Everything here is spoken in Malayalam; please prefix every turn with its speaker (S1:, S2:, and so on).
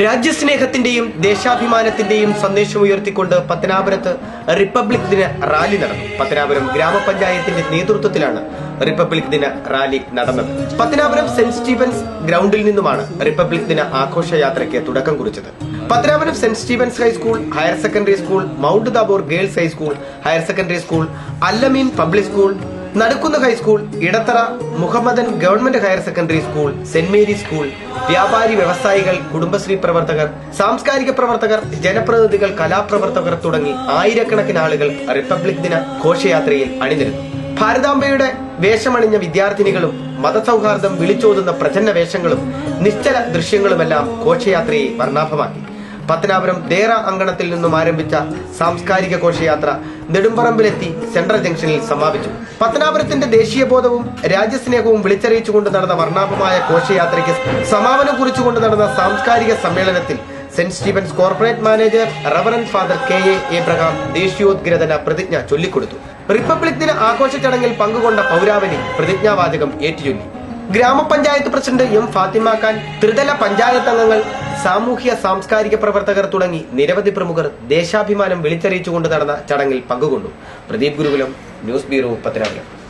S1: രാജ്യസ്നേഹത്തിന്റെയും ദേശാഭിമാനത്തിന്റെയും സന്ദേശം ഉയർത്തിക്കൊണ്ട് പത്തനാപുരത്ത് റിപ്പബ്ലിക് ദിന റാലി നടന്നു. പത്തനാപുരം ഗ്രാമപഞ്ചായത്തിന്റെ നേതൃത്വത്തിലാണ് റിപ്പബ്ലിക് ദിന റാലി നടന്നത്. പത്തനാപുരം സെന്റ് സ്റ്റീഫൻസ് ഗ്രൗണ്ടിൽ നിന്നുമാണ് റിപ്പബ്ലിക് ദിന ആഘോഷയാത്രയ്ക്ക് തുടക്കം കുറിച്ചത്. Pathanapuram Saint Stephen's high school, higher secondary school, Mount Tabor girls high school, higher secondary school, Alameen public school, Nadukkunnu high school, Edathara Muhammadan government higher secondary school, Saint Mary's school, വ്യാപാരി വ്യവസായികൾ, കുടുംബശ്രീ പ്രവർത്തകർ, സാംസ്കാരിക പ്രവർത്തകർ, ജനപ്രതിനിധികൾ, കലാപ്രവർത്തകർ തുടങ്ങി ആയിരക്കണക്കിന് ആളുകൾ റിപ്പബ്ലിക് ദിന ഘോഷയാത്രയിൽ അണിനിരന്നു. ഭാരതാംബയുടെ വേഷമണിഞ്ഞ വിദ്യാർത്ഥിനികളും മതസൗഹാർദ്ദം വിളിച്ചോതുന്ന പ്രചന്ന വേഷങ്ങളും നിശ്ചല ദൃശ്യങ്ങളുമെല്ലാം ഘോഷയാത്രയെ വർണ്ണാഭമാക്കി. പത്തനാപുരം ദേറ അങ്കണത്തിൽ നിന്നും ആരംഭിച്ച സാംസ്കാരിക ഘോഷയാത്ര നെടുമ്പറമ്പിലെത്തി സെൻട്രൽ ജംഗ്ഷനിൽ സമാപിച്ചു. പത്തനാപുരത്തിന്റെ ദേശീയബോധവും രാജ്യസ്നേഹവും വിളിച്ചറിയിച്ചുകൊണ്ട് നടന്ന വർണ്ണാഭമായ ഘോഷയാത്രയ്ക്ക് സമാപനം കുറിച്ചുകൊണ്ട് നടന്ന സാംസ്കാരിക സമ്മേളനത്തിൽ Saint Stephen's corporate manager reverend father K A. Abraham ദേശീയോദ്ഗ്രഥന പ്രതിജ്ഞ ചൊല്ലിക്കൊടുത്തു. റിപ്പബ്ലിക് ദിന ആഘോഷ ചടങ്ങിൽ പങ്കുകൊണ്ട പൗരാവലി പ്രതിജ്ഞാവാചകം ഏറ്റുചൊല്ലി. ഗ്രാമപഞ്ചായത്ത് പ്രസിഡന്റ് എം ഫാത്തിമ ഖാൻ, ത്രിതല പഞ്ചായത്ത് അംഗങ്ങൾ, സാമൂഹ്യ സാംസ്കാരിക പ്രവർത്തകർ തുടങ്ങി നിരവധി പ്രമുഖർ ദേശാഭിമാനം വിളിച്ചറിയിച്ചുകൊണ്ട് നടന്ന ചടങ്ങിൽ പങ്കുകൊണ്ടു. പ്രദീപ് ഗുരുകുലം, ന്യൂസ് ബ്യൂറോ, പത്തനാപുരം.